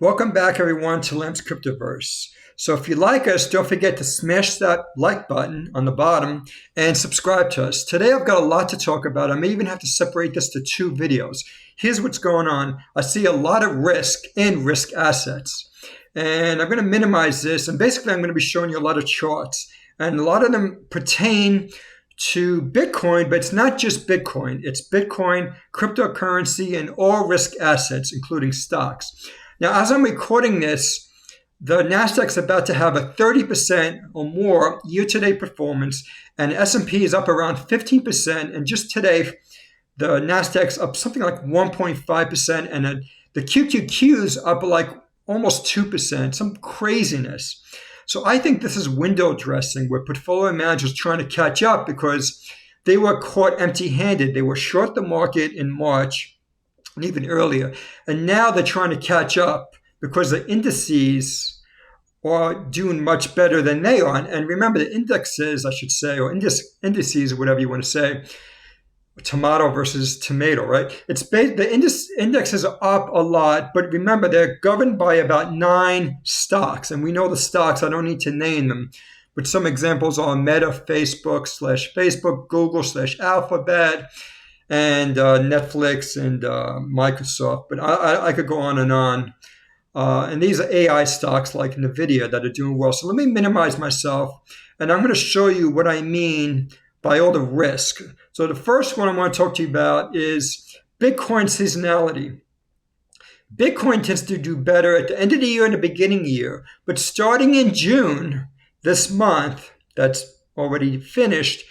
Welcome back, everyone, to Lamb's Cryptoverse. So if you like us, don't forget to smash that like button on the bottom and subscribe to us. Today, I've got a lot to talk about. I may even have to separate this to two videos. Here's what's going on. I see a lot of risk in risk assets. And I'm going to minimize this. And basically, I'm going to be showing you a lot of charts. And a lot of them pertain to Bitcoin, but it's not just Bitcoin. It's Bitcoin, cryptocurrency, and all risk assets, including stocks. Now, as I'm recording this, the Nasdaq's about to have a 30% or more year-to-date performance, and S&P is up around 15%. And just today, the Nasdaq's up something like 1.5%, and the QQQ's up like almost 2%, some craziness. So I think this is window dressing, where portfolio managers trying to catch up because they were caught empty-handed. They were short the market in March and even earlier, and now they're trying to catch up because the indices are doing much better than they are. And remember, the indexes, I should say, or indices, or whatever you want to say, tomato versus tomato, right? The indexes are up a lot, but remember, they're governed by about 9 stocks. And we know the stocks, I don't need to name them, but some examples are Meta, Facebook, Google /Alphabet, and Netflix and Microsoft. But I could go on. And these are AI stocks like NVIDIA that are doing well. So let me minimize myself, and I'm going to show you what I mean by all the risk. So the first one I want to talk to you about is Bitcoin seasonality. Bitcoin tends to do better at the end of the year and the beginning of the year. But starting in June, this month, that's already finished,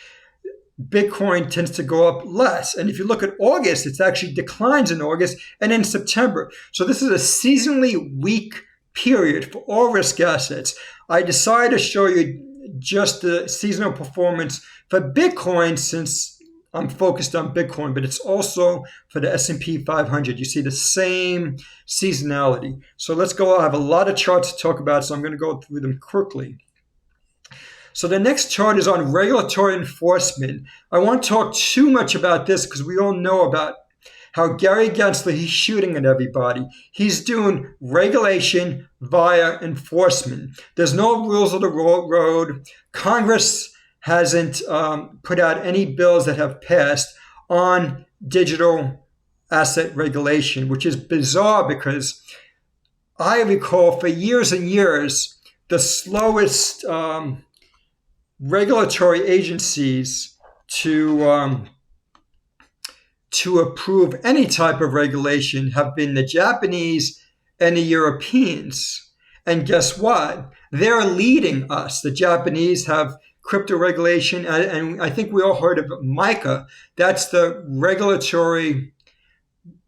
Bitcoin tends to go up less. And if you look at August, it actually declines in August and in September. So this is a seasonally weak period for all risk assets. I decided to show you just the seasonal performance for Bitcoin since I'm focused on Bitcoin, but it's also for the S&P 500. You see the same seasonality. So let's go. I have a lot of charts to talk about, so I'm going to go through them quickly. So the next chart is on regulatory enforcement. I won't talk too much about this because we all know about how Gary Gensler, he's shooting at everybody. He's doing regulation via enforcement. There's no rules of the road. Congress hasn't put out any bills that have passed on digital asset regulation, which is bizarre because I recall for years and years, the slowest regulatory agencies to approve any type of regulation have been the Japanese and the Europeans. And guess what? They're leading us. The Japanese have crypto regulation, and I think we all heard of MiCA. That's the regulatory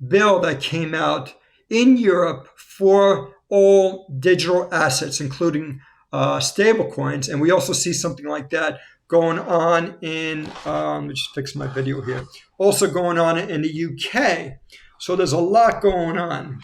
bill that came out in Europe for all digital assets, including stablecoins. And we also see something like that going on in, let me just fix my video here, also going on in the UK. So there's a lot going on.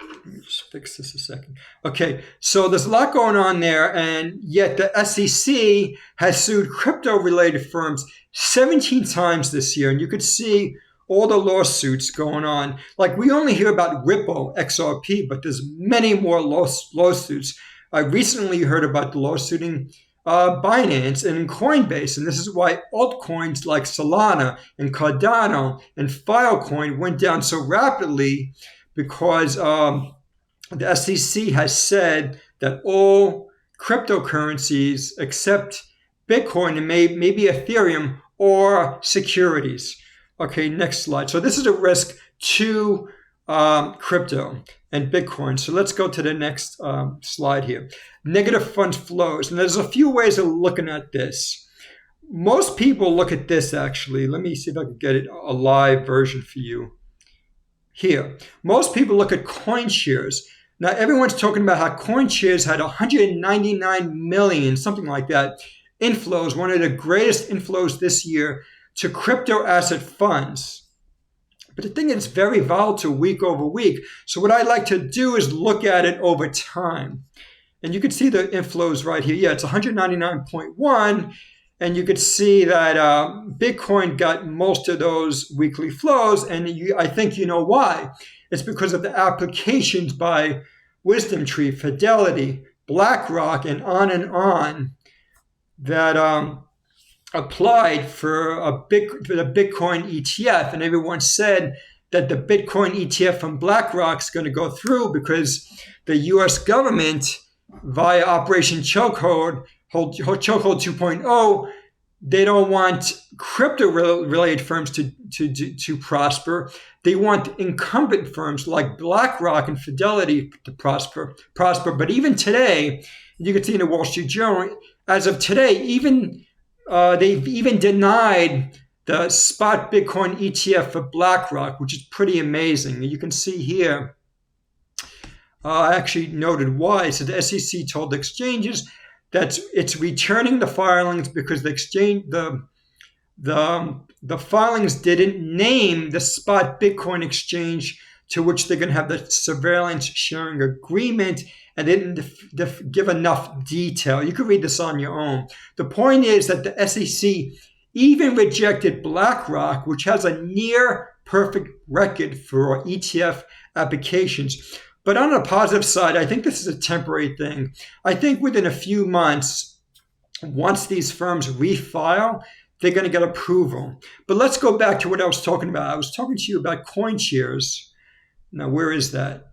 Let me just fix this a second. Okay, so there's a lot going on there, and yet the SEC has sued crypto-related firms 17 times this year, and you could see all the lawsuits going on. Like, we only hear about Ripple, XRP, but there's many more lawsuits. I recently heard about the lawsuiting Binance and Coinbase, and this is why altcoins like Solana and Cardano and Filecoin went down so rapidly, because the SEC has said that all cryptocurrencies except Bitcoin and maybe Ethereum are securities. Okay, next slide. So this is a risk to crypto and Bitcoin. So let's go to the next slide here. Negative fund flows. And there's a few ways of looking at this. Most people look at this actually. Let me see if I can get it a live version for you here. Most people look at CoinShares. Now everyone's talking about how CoinShares had 199 million, something like that, inflows, one of the greatest inflows this year to crypto asset funds. But the thing is, it's very volatile week over week. So what I like to do is look at it over time. And you can see the inflows right here. Yeah, it's 199.1. And you could see that Bitcoin got most of those weekly flows. And I think you know why. It's because of the applications by Wisdom Tree, Fidelity, BlackRock, and on, that applied for the Bitcoin ETF, and everyone said that the Bitcoin ETF from BlackRock is going to go through because the U.S. government, via Operation Chokehold 2.0, they don't want crypto-related firms to prosper. They want incumbent firms like BlackRock and Fidelity to prosper. But even today, you can see in the Wall Street Journal, as of today, they've even denied the spot Bitcoin ETF for BlackRock, which is pretty amazing. You can see here, I actually noted why. So the SEC told the exchanges that it's returning the filings because the filings didn't name the spot Bitcoin exchange to which they're going to have the surveillance sharing agreement, and they didn't give enough detail. You can read this on your own. The point is that the SEC even rejected BlackRock, which has a near perfect record for ETF applications. But on the positive side, I think this is a temporary thing. I think within a few months, once these firms refile, they're going to get approval. But let's go back to what I was talking about. I was talking to you about CoinShares. Now, where is that?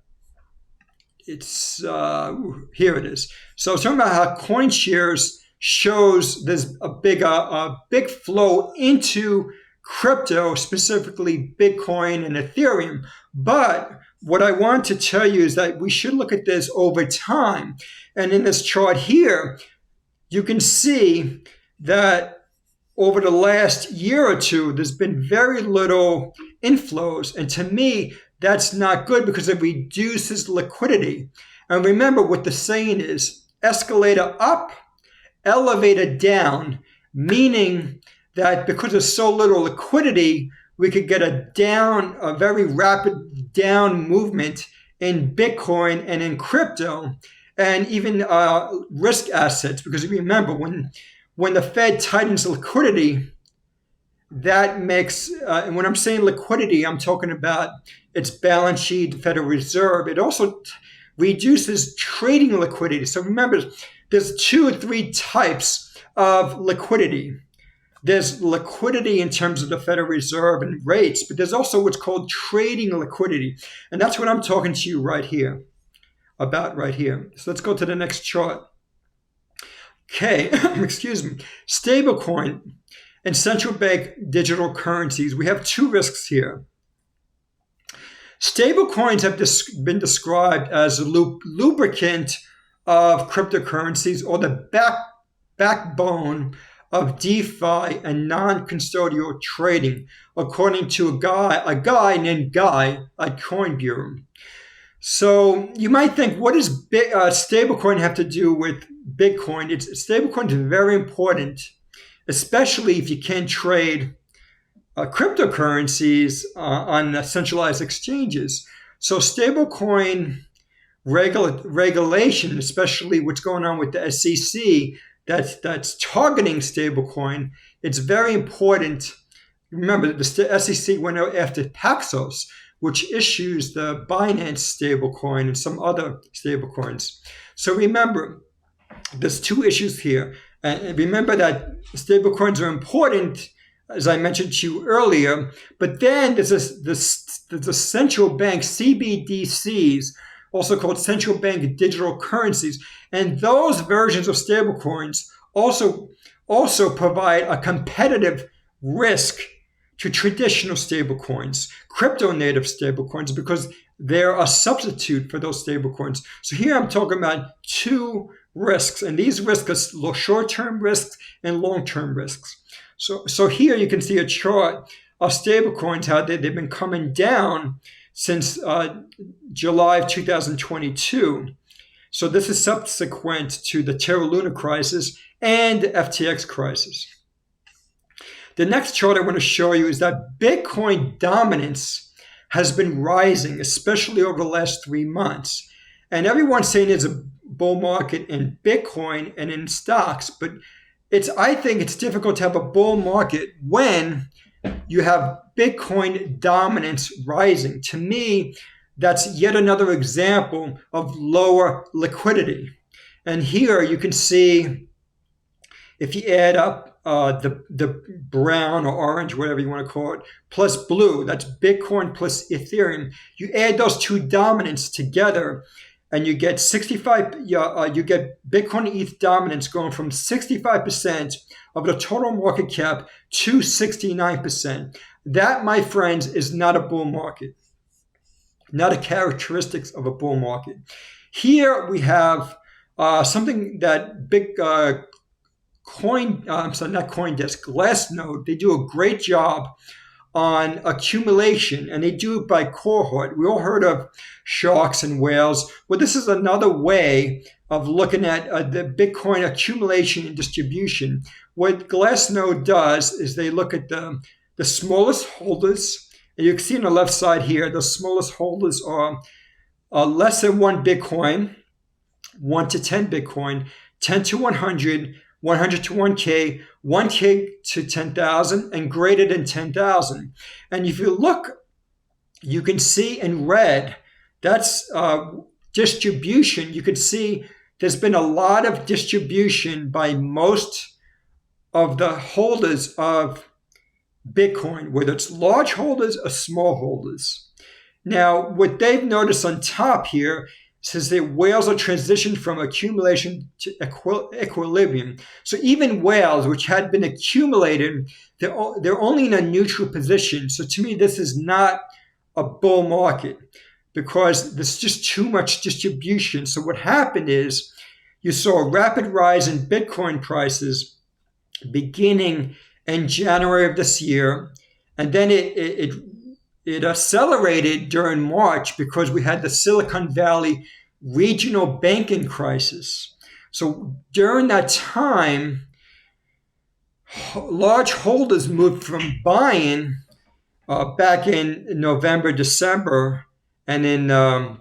It's here it is. So I was talking about how CoinShares shows there's a big flow into crypto, specifically Bitcoin and Ethereum. But what I want to tell you is that we should look at this over time. And in this chart here, you can see that over the last year or two, there's been very little inflows. And to me, that's not good because it reduces liquidity. And remember what the saying is, escalator up, elevator down, meaning that because there's so little liquidity, we could get a very rapid down movement in Bitcoin and in crypto and even risk assets. Because remember, when the Fed tightens liquidity, that makes, and when I'm saying liquidity, I'm talking about its balance sheet, the Federal Reserve. It also reduces trading liquidity. So remember, there's 2 or 3 types of liquidity. There's liquidity in terms of the Federal Reserve and rates, but there's also what's called trading liquidity. And that's what I'm talking to you about right here. So let's go to the next chart. Okay, excuse me. Stablecoin and central bank digital currencies. We have 2 risks here. Stablecoins have been described as a lubricant of cryptocurrencies, or the backbone of DeFi and non-custodial trading, according to a guy named Guy at Coin Bureau. So you might think, what does stablecoin have to do with Bitcoin? Stablecoin is very important, especially if you can trade cryptocurrencies on centralized exchanges. So stablecoin regulation, especially what's going on with the SEC, that's targeting stablecoin, it's very important. Remember, the SEC went out after Paxos, which issues the Binance stablecoin and some other stablecoins. So remember, there's 2 issues here. And remember that stablecoins are important, as I mentioned to you earlier, but then there's a central bank, CBDCs, also called central bank digital currencies. And those versions of stablecoins also provide a competitive risk to traditional stablecoins, crypto native stablecoins, because they're a substitute for those stablecoins. So here I'm talking about 2 risks, and these risks are short-term risks and long-term risks. So here you can see a chart of stablecoins, how they've been coming down since July of 2022. So this is subsequent to the Terra Luna crisis and the FTX crisis. The next chart I want to show you is that Bitcoin dominance has been rising, especially over the last 3 months. And everyone's saying there's a bull market in Bitcoin and in stocks, but I think it's difficult to have a bull market when you have Bitcoin dominance rising. To me, that's yet another example of lower liquidity. And here you can see, if you add up the brown or orange, whatever you want to call it, plus blue, that's Bitcoin plus Ethereum. You add those two dominants together, and you get 65. You get Bitcoin and ETH dominance going from 65% of the total market cap to 69%. That, my friends, is not a bull market. Not a characteristics of a bull market. Here we have something that Glassnode, they do a great job on accumulation, and they do it by cohort. We all heard of sharks and whales. Well, this is another way of looking at the Bitcoin accumulation and distribution. What Glassnode does is they look at the smallest holders. And you can see on the left side here, the smallest holders are less than 1 Bitcoin, 1 to 10 Bitcoin, 10 to 100, 100 to 1K, 1K to 10,000, and greater than 10,000. And if you look, you can see in red, that's distribution. You can see there's been a lot of distribution by most of the holders of Bitcoin, whether it's large holders or small holders. Now, what they've noticed on top here says that whales are transitioned from accumulation to equilibrium. So even whales, which had been accumulated, they're only in a neutral position. So to me, this is not a bull market because there's just too much distribution. So what happened is you saw a rapid rise in Bitcoin prices beginning in January of this year, and then it accelerated during March because we had the Silicon Valley regional banking crisis. So during that time, large holders moved from buying back in November, December, and in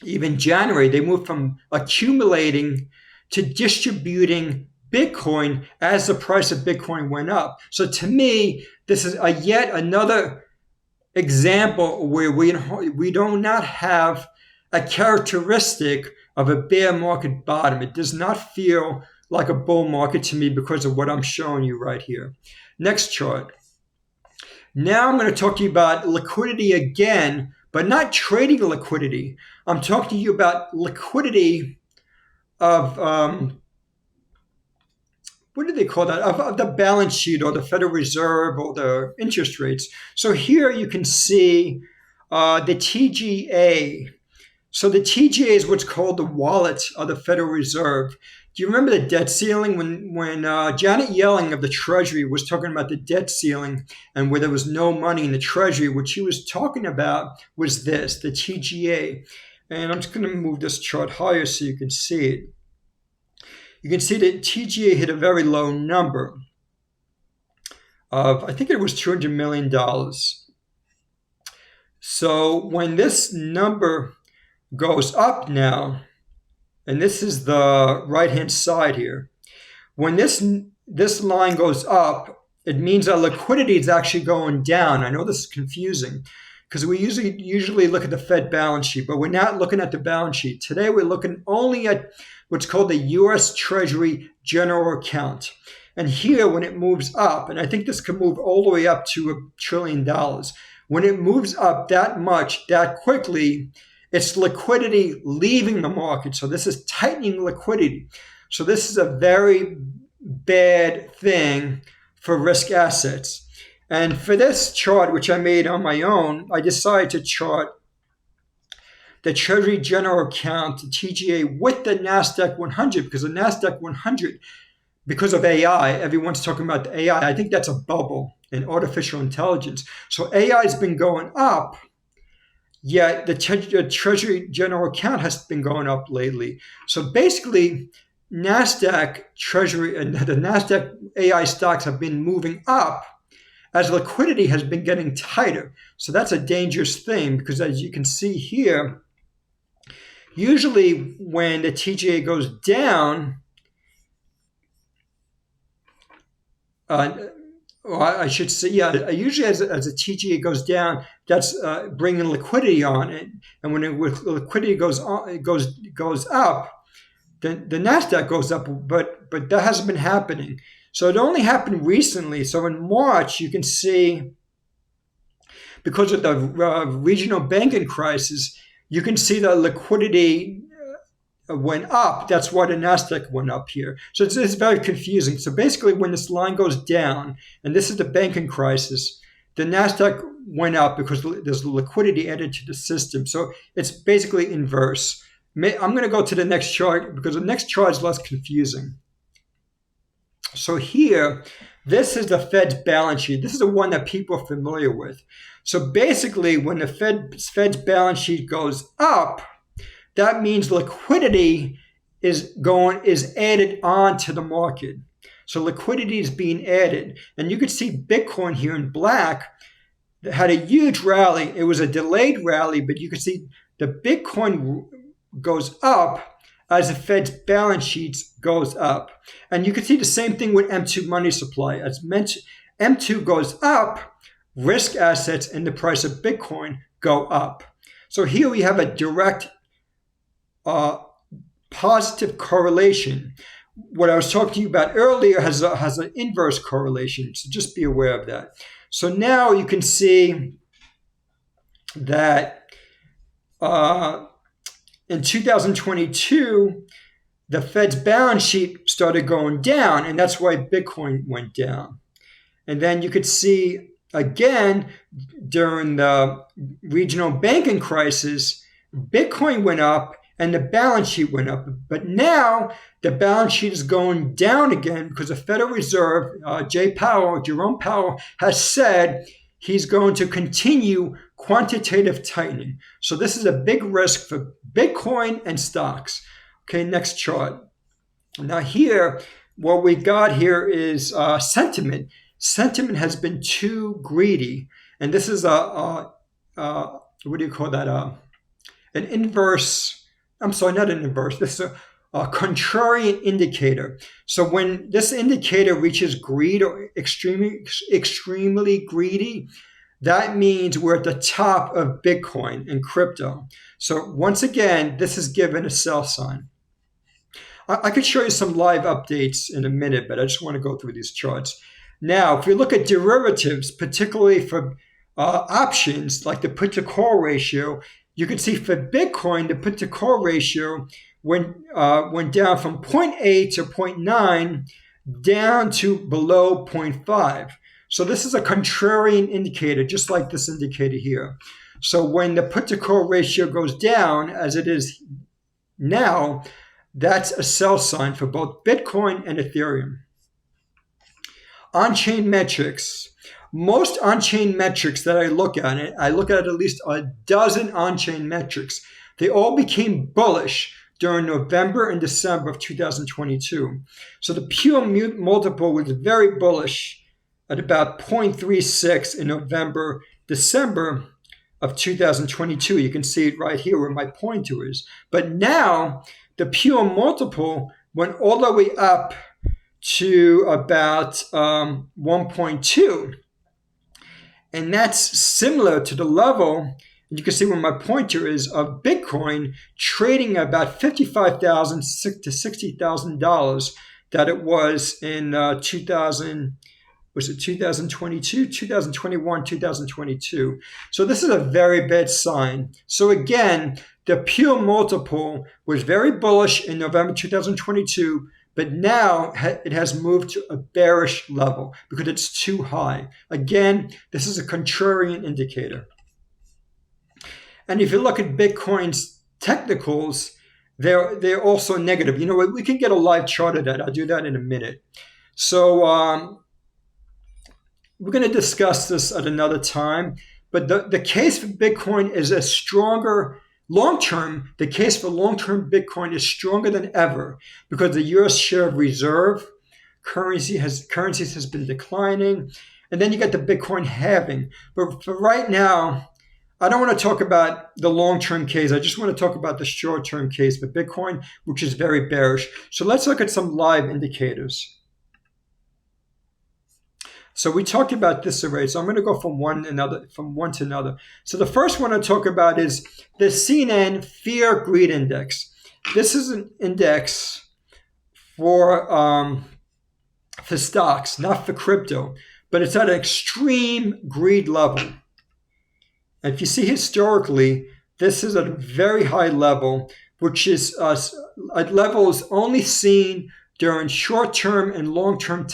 even January, they moved from accumulating to distributing Bitcoin as the price of Bitcoin went up. So to me, this is yet another example where we do not have a characteristic of a bear market bottom. It does not feel like a bull market to me because of what I'm showing you right here. Next chart. Now I'm going to talk to you about liquidity again, but not trading liquidity. I'm talking to you about liquidity of what do they call that? Of the balance sheet or the Federal Reserve or the interest rates. So here you can see the TGA. So the TGA is what's called the wallet of the Federal Reserve. Do you remember the debt ceiling when Janet Yellen of the Treasury was talking about the debt ceiling and where there was no money in the Treasury? What she was talking about was this, the TGA. And I'm just going to move this chart higher so you can see it. You can see that TGA hit a very low number of, I think it was $200 million. So when this number goes up now, and this is the right-hand side here, when this line goes up, it means that liquidity is actually going down. I know this is confusing because we usually look at the Fed balance sheet, but we're not looking at the balance sheet. Today we're looking only at what's called the U.S. Treasury General Account. And here, when it moves up, and I think this can move all the way up to $1 trillion, when it moves up that much, that quickly, it's liquidity leaving the market. So this is tightening liquidity. So this is a very bad thing for risk assets. And for this chart, which I made on my own, I decided to chart the Treasury General Account, the TGA, with the NASDAQ 100, because the NASDAQ 100, because of AI, everyone's talking about the AI. I think that's a bubble in artificial intelligence. So AI has been going up, yet the Treasury General Account has been going up lately. So basically, NASDAQ Treasury and the NASDAQ AI stocks have been moving up as liquidity has been getting tighter. So that's a dangerous thing because, as you can see here, usually when the TGA goes down, Or I should say, yeah, usually as a TGA goes down, that's bringing liquidity on it. And when liquidity goes on, it goes up, then the Nasdaq goes up. But that hasn't been happening. So it only happened recently. So in March, you can see, because of the regional banking crisis, you can see the liquidity went up. That's why the Nasdaq went up here. So it's very confusing. So basically, when this line goes down, and this is the banking crisis, the Nasdaq went up because there's liquidity added to the system. So it's basically inverse. I'm going to go to the next chart because the next chart is less confusing. So here, this is the Fed's balance sheet. This is the one that people are familiar with. So basically, when the Fed's balance sheet goes up, that means liquidity is added on to the market. So liquidity is being added. And you can see Bitcoin here in black had a huge rally. It was a delayed rally, but you can see the Bitcoin goes up as the Fed's balance sheets goes up. And you can see the same thing with M2 money supply. As mentioned, M2 goes up, risk assets and the price of Bitcoin go up. So here we have a direct positive correlation. What I was talking to you about earlier has an inverse correlation, so just be aware of that. So now you can see that in 2022, the Fed's balance sheet started going down, and that's why Bitcoin went down. And then you could see again during the regional banking crisis, Bitcoin went up and the balance sheet went up. But now the balance sheet is going down again because the Federal Reserve, Jerome Powell, has said he's going to continue quantitative tightening. So this is a big risk for Bitcoin and stocks. Okay, next chart. Now here, what we got here is sentiment. Sentiment has been too greedy. And this is what do you call that? An inverse. I'm sorry, not an inverse. This is a contrarian indicator. So when this indicator reaches greed or extremely greedy, that means we're at the top of Bitcoin and crypto. So once again, this is given a sell sign. I could show you some live updates in a minute, but I just want to go through these charts. Now, if you look at derivatives, particularly for options like the put to call ratio, you can see for Bitcoin, the put to call ratio went down from 0.8 to 0.9 down to below 0.5. So this is a contrarian indicator, just like this indicator here. So when the put to call ratio goes down, as it is now, that's a sell sign for both Bitcoin and Ethereum. On-chain metrics. Most on-chain metrics that I look at least a dozen on-chain metrics. They all became bullish during November and December of 2022. So the Puell Multiple was very bullish at about 0.36 in November, December of 2022. You can see it right here where my pointer is. But now the Puell Multiple went all the way up to about 1.2. And that's similar to the level, and you can see where my pointer is, of Bitcoin trading about $55,000 to $60,000 that it was in 2022, 2021, 2022. So this is a very bad sign. So again, the Puell Multiple was very bullish in November 2022, but now it has moved to a bearish level because it's too high. Again, this is a contrarian indicator. And if you look at Bitcoin's technicals, they're also negative. You know what? We can get a live chart of that. I'll do that in a minute. So we're going to discuss this at another time. But the case for Bitcoin is a stronger long-term. The case for long-term Bitcoin is stronger than ever because the U.S. share of reserve currencies has been declining. And then you got the Bitcoin halving. But for right now, I don't want to talk about the long-term case. I just want to talk about the short-term case for Bitcoin, which is very bearish. So let's look at some live indicators. So we talked about this already. So I'm going to go from one to another. So the first one I talk about is the CNN Fear Greed Index. This is an index for stocks, not for crypto, but it's at an extreme greed level. And if you see historically, this is at a very high level, which is at levels only seen during short-term and long-term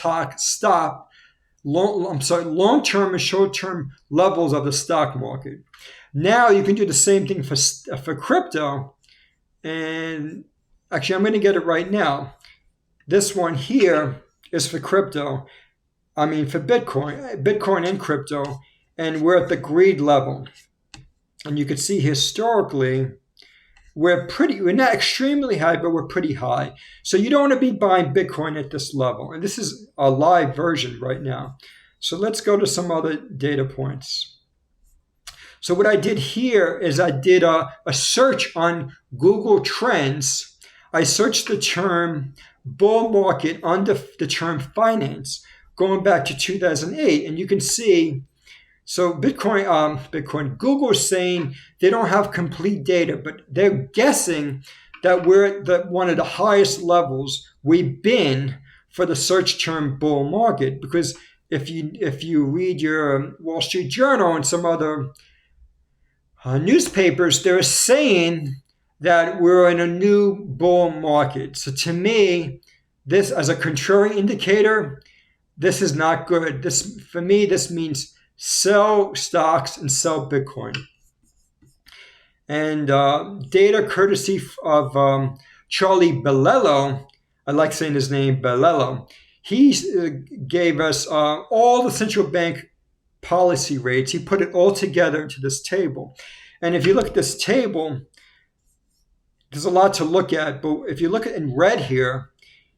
long-term and short-term levels of the stock market. Now you can do the same thing for crypto. And actually, I'm going to get it right now. This one here is for crypto. I mean, for Bitcoin and crypto. And we're at the greed level. And you can see historically, we're not extremely high, but we're pretty high. So you don't want to be buying Bitcoin at this level. And this is a live version right now. So let's go to some other data points. So what I did here is I did a search on Google Trends. I searched the term bull market under the term finance going back to 2008. And you can see, so Bitcoin, Google is saying they don't have complete data, but they're guessing that we're at one of the highest levels we've been for the search term bull market. Because if you read your Wall Street Journal and some other newspapers, they're saying that we're in a new bull market. So to me, this as a contrary indicator, this is not good. For me, this means sell stocks and sell Bitcoin. And data courtesy of Charlie Bellello, I like saying his name, Bellello. He gave us all the central bank policy rates. He put it all together into this table. And if you look at this table, there's a lot to look at. But if you look at in red here,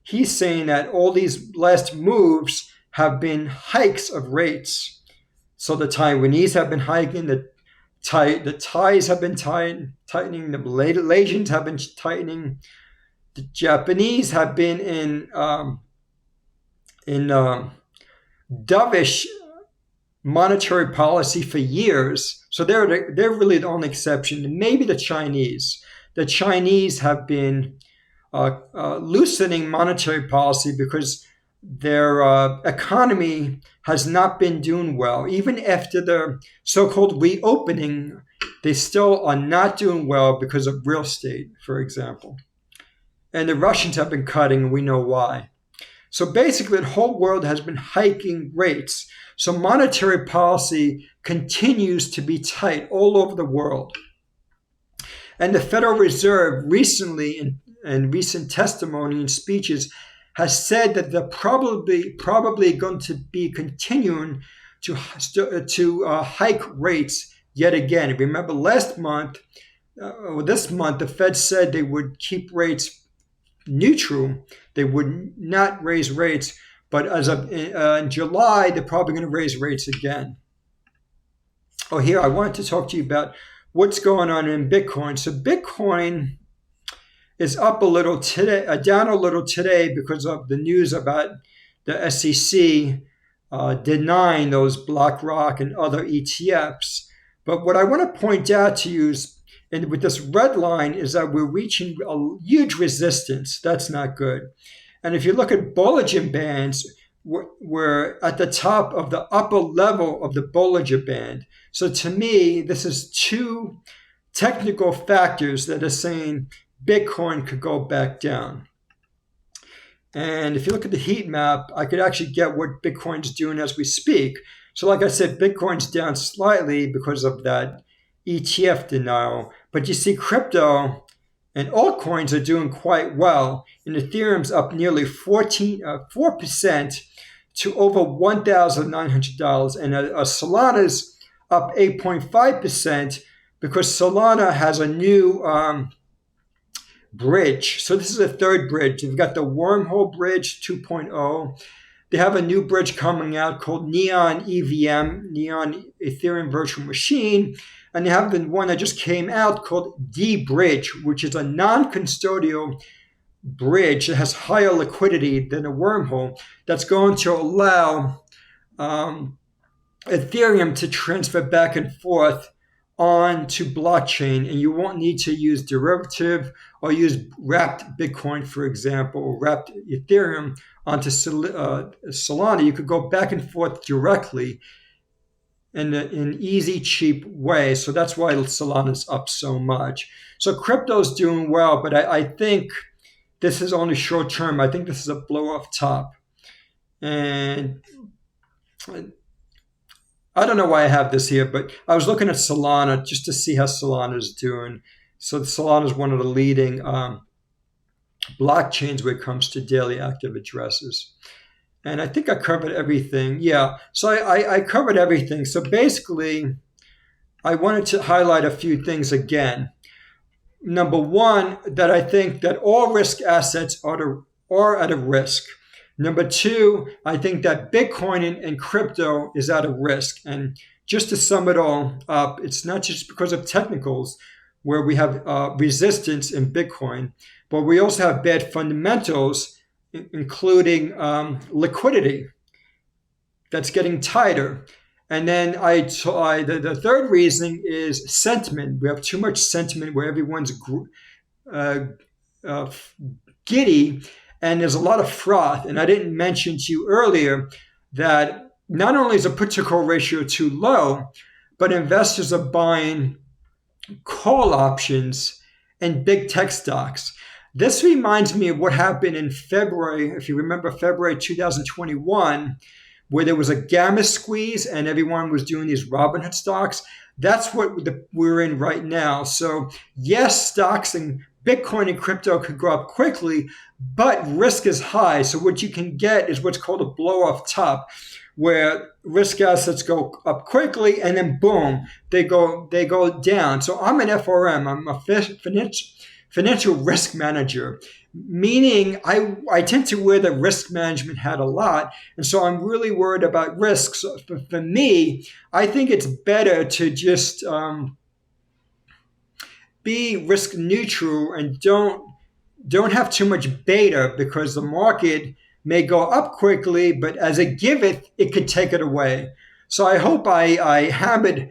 he's saying that all these last moves have been hikes of rates. So the Taiwanese have been hiking, the Thais have been tightening, the Malaysians have been tightening, the Japanese have been in dovish monetary policy for years. So they're really the only exception. Maybe the Chinese. The Chinese have been loosening monetary policy because their economy has not been doing well. Even after the so-called reopening, they still are not doing well because of real estate, for example. And the Russians have been cutting, and we know why. So basically, the whole world has been hiking rates. So monetary policy continues to be tight all over the world. And the Federal Reserve recently, in recent testimony and speeches, has said that they're probably going to be continuing to hike rates yet again. Remember, this month, the Fed said they would keep rates neutral. They would not raise rates. But as of in July, they're probably going to raise rates again. Oh, here, I wanted to talk to you about what's going on in Bitcoin. So Bitcoin is up a little today, down a little today because of the news about the SEC denying those BlackRock and other ETFs. But what I want to point out to you is, and with this red line, is that we're reaching a huge resistance. That's not good. And if you look at Bollinger bands, we're at the top of the upper level of the Bollinger band. So to me, this is two technical factors that are saying Bitcoin could go back down. And if you look at the heat map, I could actually get what Bitcoin's doing as we speak. So like I said, Bitcoin's down slightly because of that ETF denial. But you see crypto and altcoins are doing quite well. And Ethereum's up nearly 4% to over $1,900. And Solana's up 8.5% because Solana has a new bridge. So this is a third bridge. You've got the Wormhole Bridge 2.0. They have a new bridge coming out called Neon EVM, Neon Ethereum Virtual Machine. And they have the one that just came out called D-Bridge, which is a non-custodial bridge that has higher liquidity than a wormhole that's going to allow Ethereum to transfer back and forth onto blockchain, and you won't need to use derivative or use wrapped Bitcoin, for example, or wrapped Ethereum onto Solana. You could go back and forth directly in an easy, cheap way. So that's why Solana's up so much. So crypto's doing well, but I think this is only short term. I think this is a blow off top. And I don't know why I have this here, but I was looking at Solana just to see how Solana is doing. So Solana is one of the leading blockchains when it comes to daily active addresses. And I think I covered everything. Yeah, so I covered everything. So basically, I wanted to highlight a few things again. Number one, that I think that all risk assets are at a risk. Number two, I think that Bitcoin and crypto is at a risk. And just to sum it all up, it's not just because of technicals where we have resistance in Bitcoin, but we also have bad fundamentals, including liquidity that's getting tighter. And then the third reason is sentiment. We have too much sentiment where everyone's giddy, and there's a lot of froth. And I didn't mention to you earlier that not only is the put-to-call ratio too low, but investors are buying call options and big tech stocks. This reminds me of what happened in February, if you remember February 2021, where there was a gamma squeeze and everyone was doing these Robinhood stocks. That's what we're in right now. So yes, stocks and Bitcoin and crypto could go up quickly, but risk is high. So what you can get is what's called a blow off top, where risk assets go up quickly and then boom, they go down. So I'm an FRM, I'm a financial risk manager, meaning I tend to wear the risk management hat a lot. And so I'm really worried about risks. So for me, I think it's better to just be risk neutral and don't have too much beta, because the market may go up quickly, but as it giveth, it could take it away. So I hope I hammered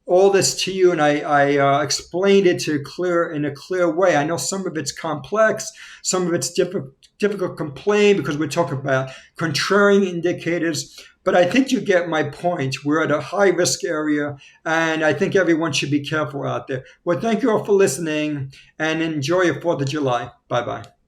all this to you and I explained it in a clear way. I know some of it's complex, some of it's difficult to explain because we're talking about contrarian indicators, but I think you get my point. We're at a high risk area, and I think everyone should be careful out there. Well, thank you all for listening, and enjoy your 4th of July. Bye-bye.